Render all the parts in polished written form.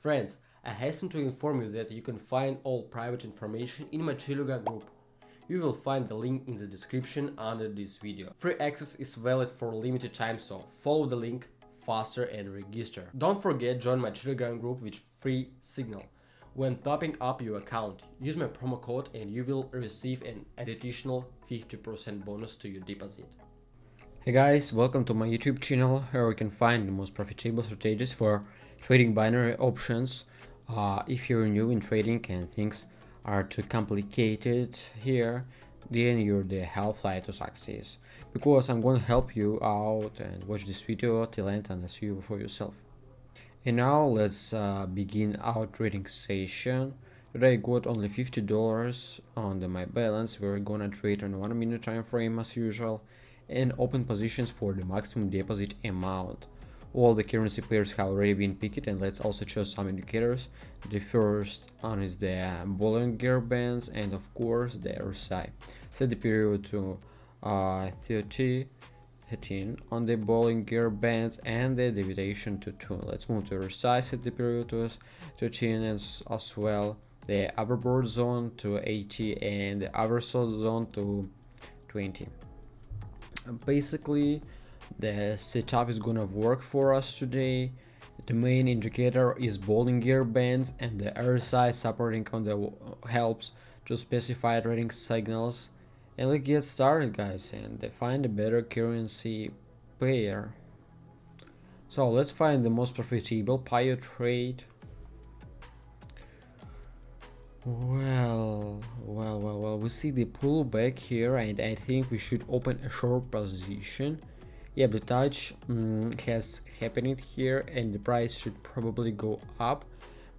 Friends, I hasten to inform you that you can find all private information in my Telegram group. You will find the link in the description under this video. Free access is valid for a limited time, so follow the link faster and register. Don't forget join my Telegram group with free signal. When topping up your account, use my promo code and you will receive an additional 50% bonus to your deposit. Hey guys, welcome to my YouTube channel where you can find the most profitable strategies for trading binary options. If you're new in trading and things are too complicated here, then you're the half-life to success. Because I'm going to help you out and watch this video till end and see you for yourself. And now let's begin our trading session. Today I got only $50 on my balance. We're gonna trade on 1 minute time frame as usual and open positions for the maximum deposit amount. All the currency pairs have already been picked, and let's also choose some indicators. The first one is the Bollinger Bands and of course the RSI. Set the period to 13 on the Bollinger Bands and the deviation to 2. Let's move to RSI, set the period to 13 as well. The overbought zone to 80 and the oversold zone to 20. Basically, the setup is gonna work for us today. The main indicator is Bollinger Bands and the RSI supporting on the helps to specify trading signals. And let's get started, guys, and find a better currency pair. So let's find the most profitable pair trade. Well, we see the pullback here, and I think we should open a short position. Yeah, the touch has happened here, and the price should probably go up,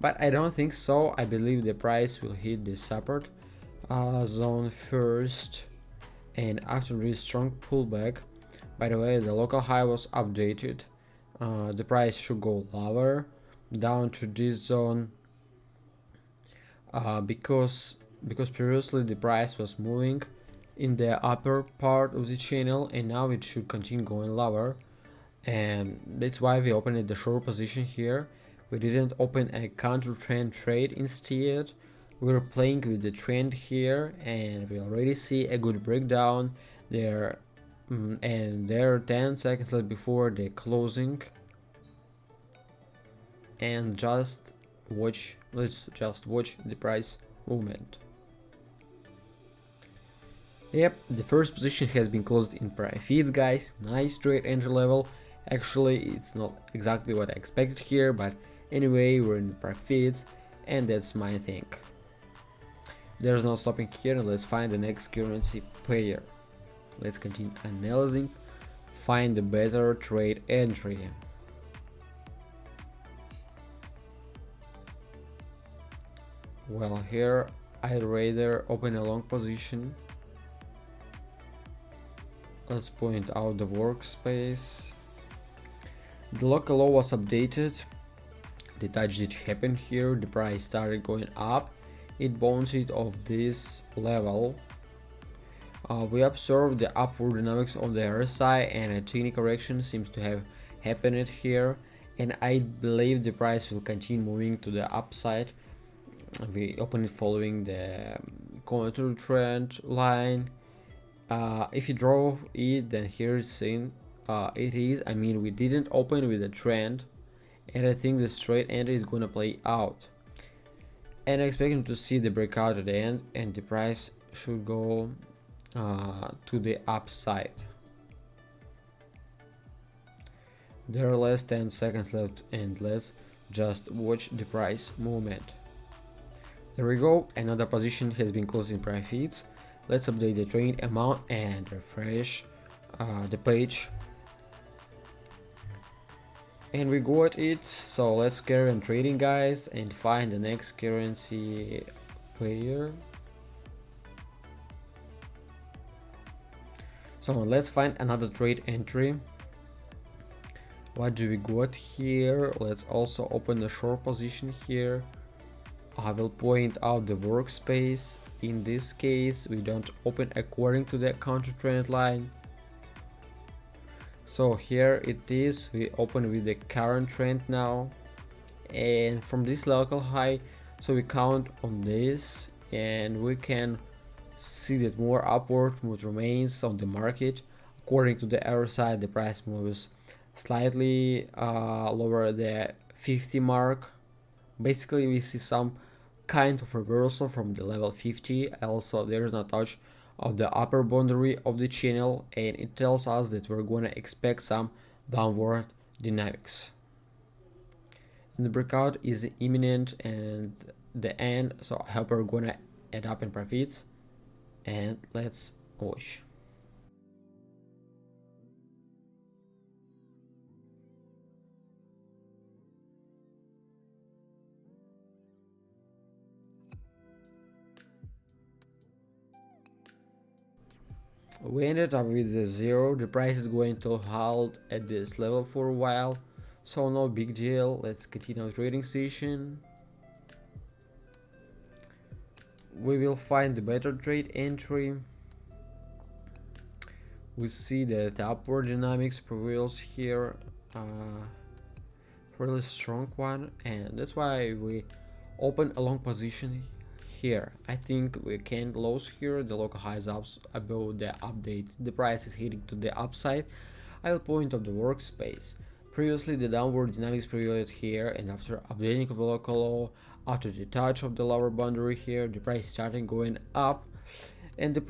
but I don't think so. I believe the price will hit the support zone first, and after this strong pullback, by the way, the local high was updated. The price should go lower down to this zone. Because previously the price was moving in the upper part of the channel, and now it should continue going lower, and that's why we opened the short position here. We didn't open a counter trend trade. Instead we were playing with the trend here, and we already see a good breakdown there, and there are 10 seconds left before the closing, and let's just watch the price movement. Yep, the first position has been closed in profits, guys. Nice trade entry level. Actually, it's not exactly what I expected here, but anyway, we're in profits, and that's my thing. There's no stopping here, and let's find the next currency pair. Let's continue analyzing, find the better trade entry. Well, here I'd rather open a long position. Let's point out the workspace. The local low was updated. The touch did happen here. The price started going up. It bounced off this level. We observed the upward dynamics on the RSI, and a tiny correction seems to have happened here. And I believe the price will continue moving to the upside. We open it following the counter trend line. If you draw it, then here it's seen it is. I mean, we didn't open with a trend, and I think the straight entry is gonna play out. And I expect to see the breakout at the end, and the price should go to the upside. There are less 10 seconds left, and let's just watch the price movement. There we go, another position has been closed in profits. Let's update the trade amount and refresh the page. And we got it, so let's carry on trading, guys, and find the next currency pair. So let's find another trade entry. What do we got here? Let's also open the short position here. I will point out the workspace. In this case, we don't open according to the counter trend line. So here it is, we open with the current trend now, and from this local high, so we count on this and we can see that more upward move remains on the market. According to the arrow side, the price moves slightly lower the 50 mark. Basically we see some kind of reversal from the level 50. Also there is no touch of the upper boundary of the channel, and it tells us that we're going to expect some downward dynamics, and the breakout is imminent and the end, so I hope we're going to end up in profits, and let's watch. We ended up with a zero. The price is going to hold at this level for a while, so no big deal. Let's continue our trading session. We will find the better trade entry. We see that the upward dynamics prevails here, really strong one, and that's why we open a long position here. I think we can close here. The local highs up above the update. The price is heading to the upside. I'll point of the workspace. Previously the downward dynamics prevailed here, and after updating of the local low, after the touch of the lower boundary here, the price started going up, and the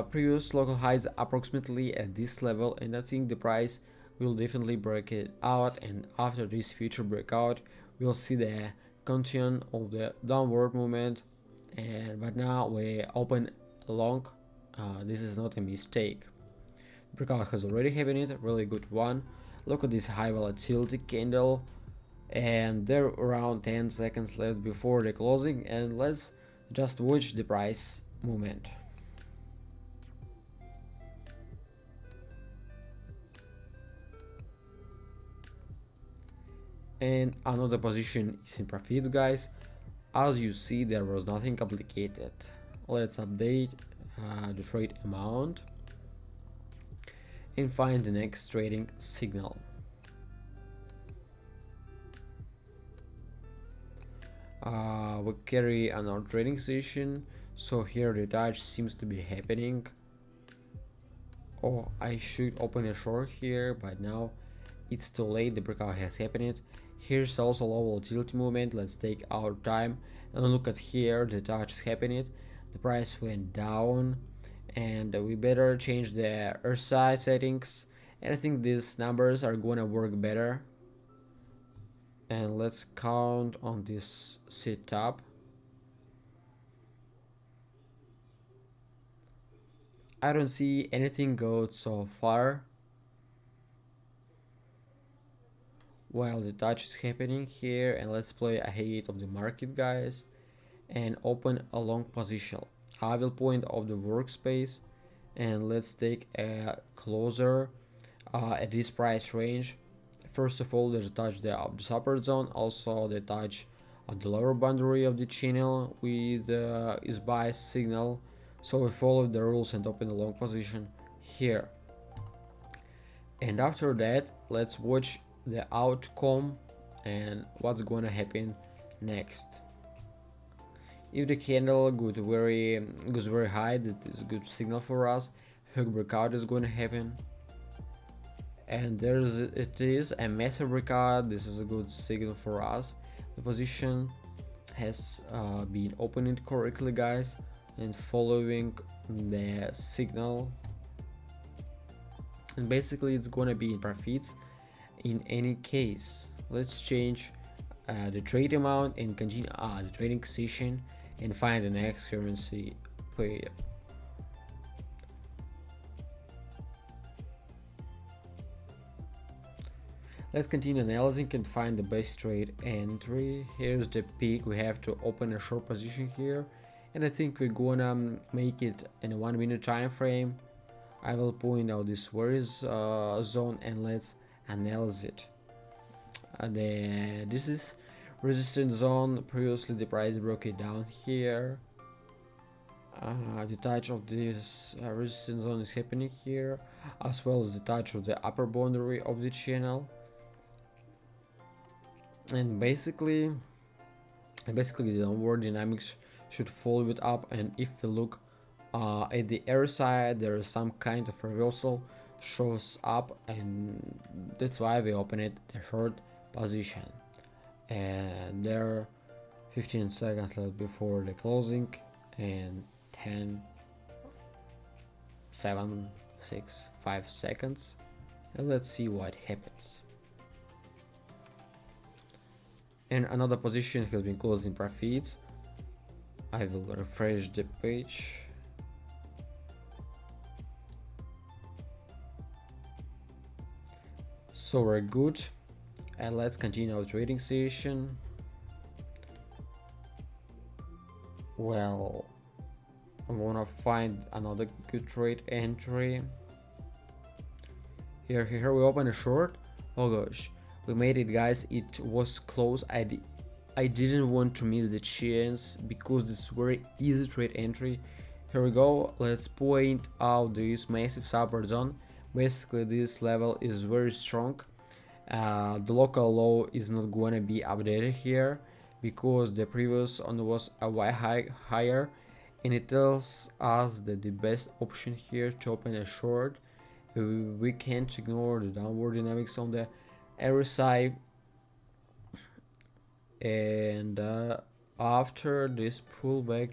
previous local highs approximately at this level, and I think the price will definitely break it out, and after this future breakout we'll see the continuation of the downward movement. And but now we open long. This is not a mistake. Breakout has already happened, a really good one. Look at this high volatility candle, and there around 10 seconds left before the closing, and let's just watch the price movement. And another position is in profits, guys. As you see, there was nothing complicated. Let's update the trade amount and find the next trading signal. We carry on our trading session, so here the touch seems to be happening. Oh, I should open a short here, but now it's too late. The breakout has happened. Here's also low volatility movement. Let's take our time and look at here. The touch is happening. The price went down, and we better change the RSI settings, and I think these numbers are gonna work better. And let's count on this setup. I don't see anything good so far. While the touch is happening here, and let's play ahead of the market, guys, and open a long position. I will point of the workspace, and let's take a closer at this price range. First of all, there's a touch there of the support zone, also the touch of the lower boundary of the channel with is bias signal, so we follow the rules and open a long position here. And after that, let's watch the outcome and what's gonna happen next. If the candle goes very high, that is a good signal for us. Hook breakout is going to happen, and it is a massive breakout. This is a good signal for us. The position has been opened correctly, guys, and following the signal, and basically it's going to be in profits in any case. Let's change the trade amount and continue the trading session and find the next currency pair. Let's continue analyzing and find the best trade entry. Here's the peak. We have to open a short position here, and I think we're gonna make it in a 1 minute time frame. I will point out this worries zone, and let's analyze it. This is resistance zone. Previously the price broke it down here. The touch of this resistance zone is happening here, as well as the touch of the upper boundary of the channel. And basically the downward dynamics should follow it up, and if we look at the air side, there is some kind of reversal shows up, and that's why we open it the short position. And there are 15 seconds left before the closing, and 10, 7, 6, 5 seconds, and let's see what happens. And another position has been closed in profits. I will refresh the page. So we're good, and let's continue our trading session. Well, I wanna find another good trade entry. Here we open a short. Oh gosh, we made it, guys. It was close. I didn't want to miss the chance because this is very easy trade entry. Here we go. Let's point out this massive support zone. Basically this level is very strong. The local low is not gonna be updated here because the previous one was a way higher, and it tells us that the best option here to open a short. We can't ignore the downward dynamics on the RSI, and after this pullback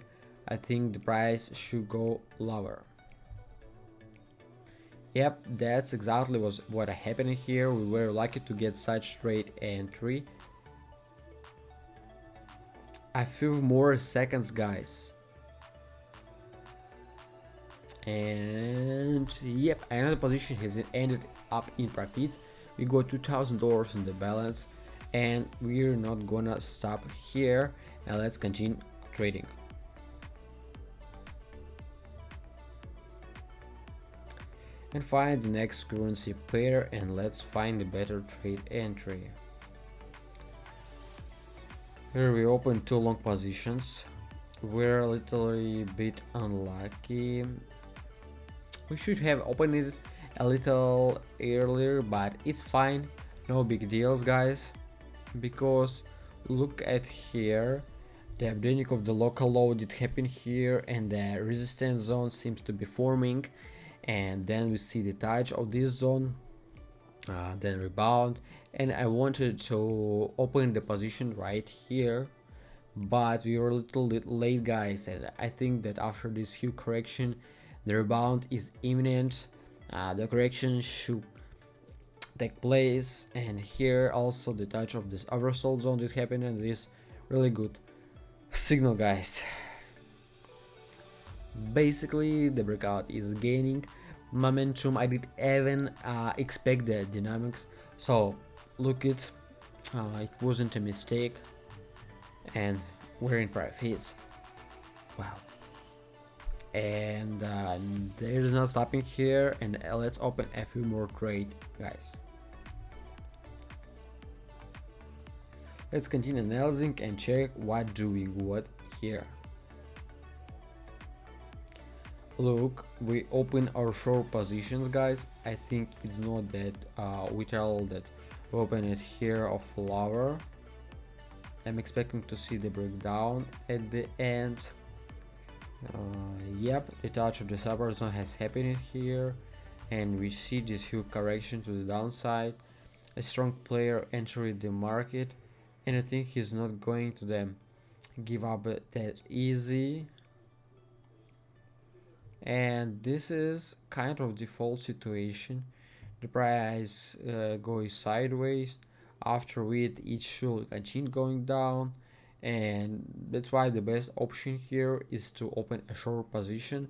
I think the price should go lower. Yep, that's exactly what happened here. We were lucky to get such trade entry. A few more seconds, guys. And yep, another position has ended up in profits. We got $2,000 in the balance, and we're not gonna stop here, and let's continue trading. And find the next currency pair, and let's find a better trade entry. Here we open two long positions. We're a little bit unlucky. We should have opened it a little earlier, but it's fine, no big deals, guys, because look at here, the updating of the local low did happen here, and the resistance zone seems to be forming, and then we see the touch of this zone, then rebound, and I wanted to open the position right here, but we were a little bit late, guys, and I think that after this huge correction the rebound is imminent. The correction should take place, and here also the touch of this oversold zone did happen, and this really good signal, guys. Basically the breakout is gaining momentum. I didn't even expect the dynamics, so look it wasn't a mistake, and we're in profits. Wow. And there's no stopping here, and let's open a few more trade, guys. Let's continue analyzing and check what do we got here. Look, we open our short positions, guys. I think it's not that vital that we open it here of lower. I'm expecting to see the breakdown at the end. Yep, the touch of the support zone has happened here, and we see this huge correction to the downside. A strong player entered the market, and I think he's not going to them give up that easy. And this is kind of default situation. The price goes sideways. After it should continue going down, and that's why the best option here is to open a short position,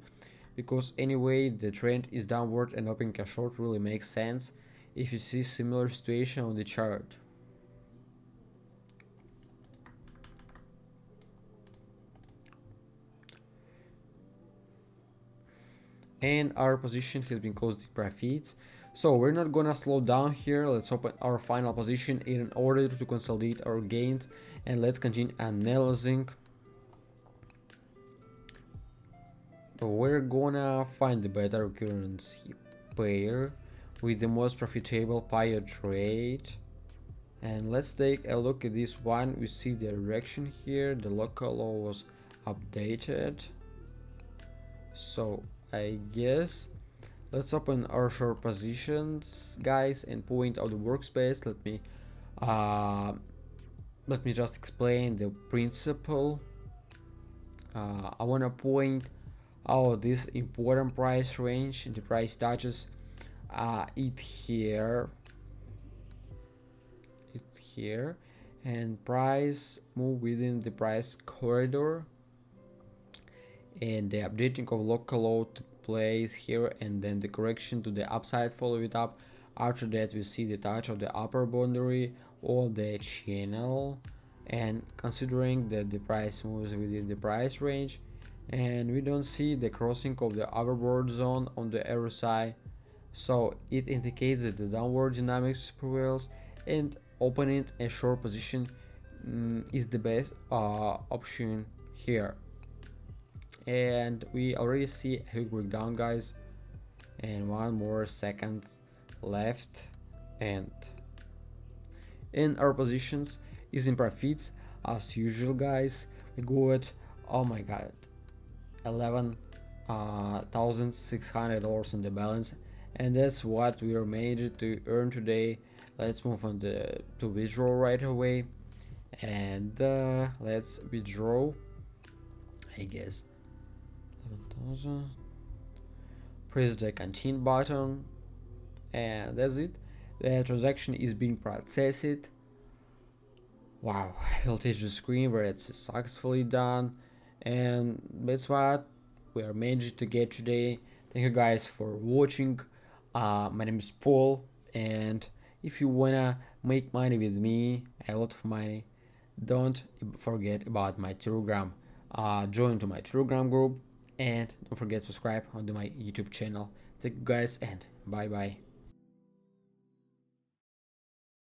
because anyway the trend is downward, and opening a short really makes sense if you see similar situation on the chart. And our position has been closed in profits, so we're not gonna slow down here. Let's open our final position in order to consolidate our gains, and let's continue analyzing. We're gonna find the better currency pair with the most profitable pair trade. And let's take a look at this one. We see the direction here, the local law was updated, so I guess let's open our short positions, guys, and point out the workspace. Let me just explain the principle. I want to point out this important price range. The price touches it here, and price move within the price corridor, and the updating of local low took place here, and then the correction to the upside follow it up. After that we see the touch of the upper boundary of the channel, and considering that the price moves within the price range, and we don't see the crossing of the overbought zone on the arrow side, so it indicates that the downward dynamics prevails, and opening a short position is the best option here. And we already see a quick breakdown, guys, and 1 more second left, and in our positions is in profits as usual, guys. We got, oh my god, $11,600 on the balance, and that's what we are made to earn today. Let's move on to withdraw right away, and let's withdraw, I guess 11,000. Press the continue button, and that's it. The transaction is being processed. Wow, it'll touch the screen where it's successfully done, and that's what we are managed to get today. Thank you guys for watching. My name is Paul, and if you wanna make money with me, a lot of money, don't forget about my Telegram. Join to my Telegram group, and don't forget to subscribe on my YouTube channel. Thank you guys, and bye bye.